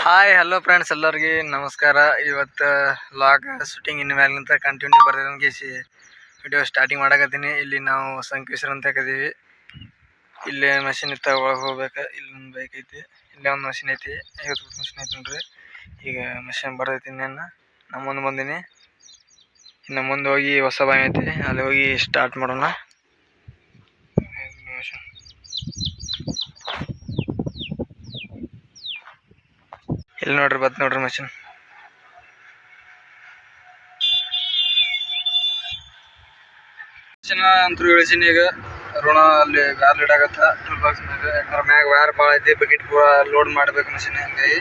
Hi hello friends, ಎಲ್ಲರಿಗೆ ನಮಸ್ಕಾರ. ಇವತ್ತು ಲಾಗ್ ಶೂಟಿಂಗ್ ಇನ್ನು ಮ್ಯಾಲಿಂದ ಕಂಟಿನ್ಯೂ ಬರ್ದಿರಂಗೆ ವಿಡಿಯೋ ಸ್ಟಾರ್ಟಿಂಗ್ ಮಾಡಕತ್ತೀನಿ. ಇಲ್ಲಿ ನಾವು ಸಂಕೇಶ್ವರ ಅಂತ ಹಾಕಿದೀವಿ. ಇಲ್ಲಿ ಮಷಿನ್ ಇತ್ತ ಒಳಗೆ ಹೋಗ್ಬೇಕು. ಇಲ್ಲಿ ಒಂದು ಬೈಕ್ ಐತಿ, ಇಲ್ಲೇ ಒಂದು ಮಷಿನ್ ಐತಿ, 50 ಮಷಿನ್ ಐತಿ ನೋಡ್ರಿ. ಈಗ ಮಷಿನ್ ಬರ್ತೈತಿ. ನಾನು ಮುಂದೆ ಬಂದೀನಿ. ಇನ್ನು ಮುಂದೆ ಹೋಗಿ ಹೊಸ ಬಾವಿ ಐತಿ, ಅಲ್ಲಿ ಹೋಗಿ ಸ್ಟಾರ್ಟ್ ಮಾಡೋಣ. ಇಲ್ಲಿ ನೋಡ್ರಿ, ಬತ್ ನೋಡ್ರಿ ಮಷಿನ್. ಅಂತೂ ಇಳಿಸಿನಿ. ಈಗ ಋಣ ಅಲ್ಲಿ ವ್ಯಾರ್ ಲೀಡ್ ಆಗತ್ತ ಟೂಲ್ ಬಾಕ್ಸ್ ಮ್ಯಾಗ. ಯಾಕಂದ್ರೆ ಮ್ಯಾಗ ವ್ಯಾರ್ ಭಾಳ ಐತಿ. ಬಕೆಟ್ ಪೂರ ಲೋಡ್ ಮಾಡ್ಬೇಕು ಮಷಿನ್. ಹಂಗಾಗಿ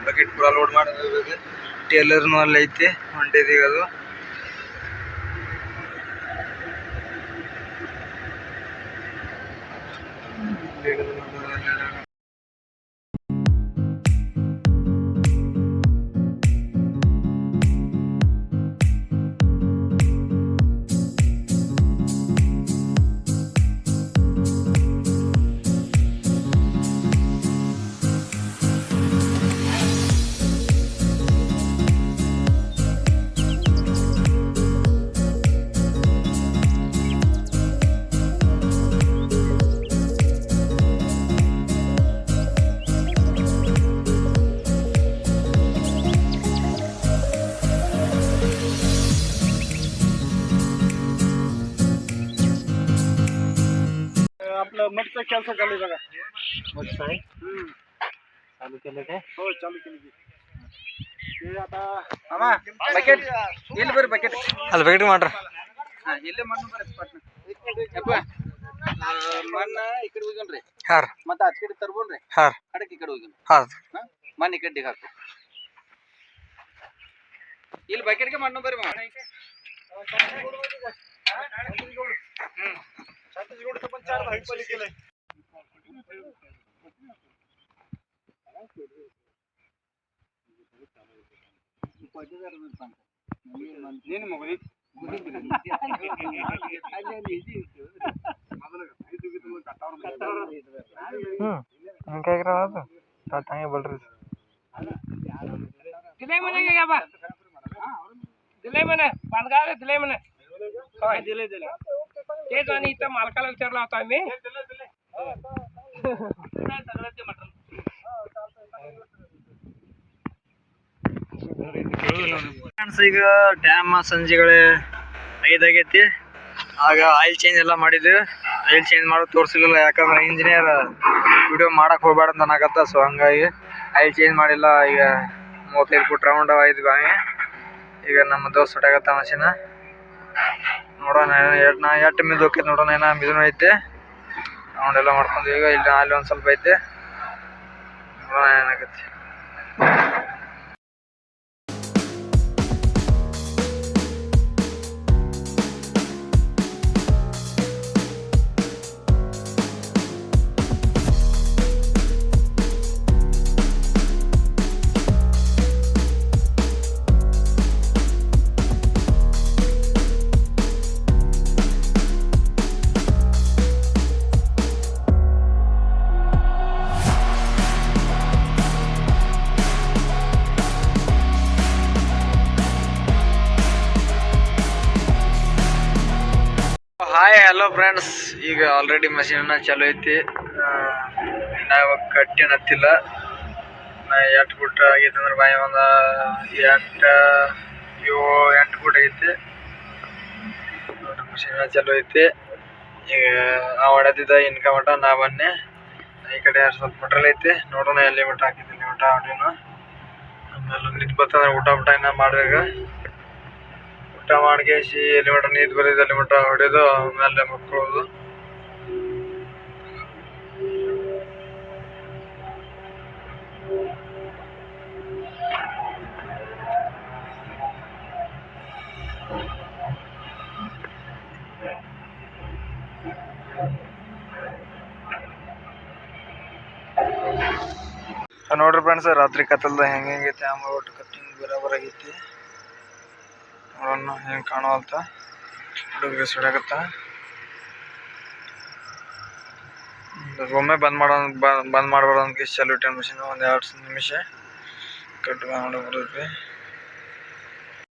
ಬಕೆಟ್ ಪೂರ ಲೋಡ್ ಮಾಡಬೇಕು. ಟೇಲರ್ನು ಅಲ್ಲಿ ಐತಿ, ಹೊಂಟೈತಿ ಈಗ ಅದು. आपलं मठचं ಕೆಲಸ चालू आहे बघा. मस्त आहे. चालू केलं काय? हो, चालू केली की. ते आता ಅಮ್ಮ ಬಕೆಟ್ ಇಲ್ಲಿ ಬರ್ರಿ. ಬಕೆಟ್ ಅಲ್ಲಿ ಬಕೆಟ್ ಮಾಡ್ರಿ. ಇಲ್ಲೇ ಮಣ್ಣು ಬರುತ್ತೆ ಪಟ್ನ. ಮಣ್ಣ ಈ ಕಡೆ ಹೋಗ್ಯನ್ರಿ. ಹಾಂ ಮತ್ತೆ ಆ ಕಡೆ ತರ್ಬೋನ್ರಿ. ಹಾಂ ಕಡೆಗೆ ಈ ಕಡೆ ಹೋಗ್ಯಾನ. ಹೌದು. ಮಣ್ಣು ಈ ಕಡೆ ಹಾಕು. ಇಲ್ಲಿ ಬಕೆಟ್ಗೆ ಮಣ್ಣು ಬರ್ರಿ. छत्तीसगड पण 4 भाग पली केलंय. నేను మొగలి ಹಂಗಾಗಿ ರಾದು ತಾತಂಗೆ ಬಲ್ರಿ. दिले म्हणे का बा दिले म्हणे बांधगाव दिले म्हणे. होय दिले तेच. आणि इथं मालकाला विचारला होता आम्ही. ಈಗ ಡ್ಯಾಮ್ ಸಂಜೆಗಳೇ 5 ಆಗೈತಿ. ಆಗ ಆಯಿಲ್ ಚೇಂಜ್ ಎಲ್ಲ ಮಾಡಿದ್ವಿ. ಆಯಿಲ್ ಚೇಂಜ್ ಮಾಡೋದು ತೋರಿಸಲಿಲ್ಲ, ಯಾಕಂದ್ರೆ ಇಂಜಿನಿಯರ್ ವಿಡಿಯೋ ಮಾಡಕ್ಕೆ ಹೋಗ್ಬೇಡ ಅಂತ ಅನ್ನಕತ್ತ. ಸೊ ಹಂಗಾಗಿ ಆಯಿಲ್ ಚೇಂಜ್ ಮಾಡಿಲ್ಲ. ಈಗ 35 ಫುಟ್ ರೌಂಡ್ ಐದು ಬಾವಿ. ಈಗ ನಮ್ಮ ದೋಸ್ತ್ ಹೊಟ್ಟಾಗತ್ತ ಮಷಿನ. ನೋಡೋಣ ಎಷ್ಟು ಮಿದು ಹೋಗ್ತೈತೆ ನೋಡೋಣ. ಏನೋ ಮಿದುನು ಐತೆ. ರೌಂಡ್ ಎಲ್ಲ ಮಾಡ್ಕೊಂಡು ಈಗ ಇಲ್ಲಿ ಅಲ್ಲಿ ಒಂದು ಸ್ವಲ್ಪ ಐತೆ. ನೋಡೋಣ ಏನಾಗೈತಿ. ಹಾಯ್ ಹಲೋ ಫ್ರೆಂಡ್ಸ್, ಈಗ ಆಲ್ರೆಡಿ ಮಷೀನ್ ಚಾಲು ಐತಿ. ನಾವು ಕಟ್ಟಿನ ಹತ್ತಿಲ್ಲ. 8 ಫುಟ್ ಆಗೈತೆ ಅಂದ್ರೆ ಬಾಯಿ ಒಂದು 8 ಫುಟ್ ಐತಿ. ಮಷೀನ್ ಚಾಲು ಐತಿ. ಈಗ ನಾವು ಹೊಡೆದಿದ್ದ ಇನ್ಕ ಮಟ ನಾ ಬನ್ನಿ. ಈ ಕಡೆ ಸ್ವಲ್ಪ ಮಟ್ರಲ್ ಐತಿ. ನೋಡೋಣ ಎಲ್ಲಿ ಮಟ್ಟ ಹಾಕಿದ್ದೀನಿ ಊಟ ಹೊಡಿಯೋಣ. ಆಮೇಲೆ ನಿಂತು ಬರ್ತಂದ್ರೆ ಊಟ ಇನ್ನ ಮಾಡ್ಬೇಕು. ಊಟ ಮಾಡ್ಕೇಸಿ ಎಲ್ಲಿ ಮಟ್ಟ ನೀರು ಬರೋದು ಅಲ್ಲಿ ಮಟ್ಟ ಹೊಡೆಯೋದು, ಆಮೇಲೆ ಮಕ್ಕಳೋದು. ನೋಡ್ರಿ ಫ್ರೆಂಡ್ಸ್, ರಾತ್ರಿ ಕತ್ತಲ್ದ ಹೆಂಗೈತಿ. ಆಮೇಲೆ ಒಟ್ಟು ಕಟ್ಟಿಂಗ್ ಬರಾಬರ್ ಆಗೈತಿ. ನೋಡೋಣ ಹೆಂಗೆ ಕಾಣುವಲ್ತ. ಹುಡುಗರು ಸುಡಾಕತ್ತ. ಒಮ್ಮೆ ಬಂದ್ ಮಾಡಬಾರ್ದು ಅಂತ ಚಾಲು ಇಟ್ಟೆ ಮಷೀನ್. ಒಂದು 2 ನಿಮಿಷ ಕಟ್ ಮಾಡಿ ಬರ್ತೈತಿ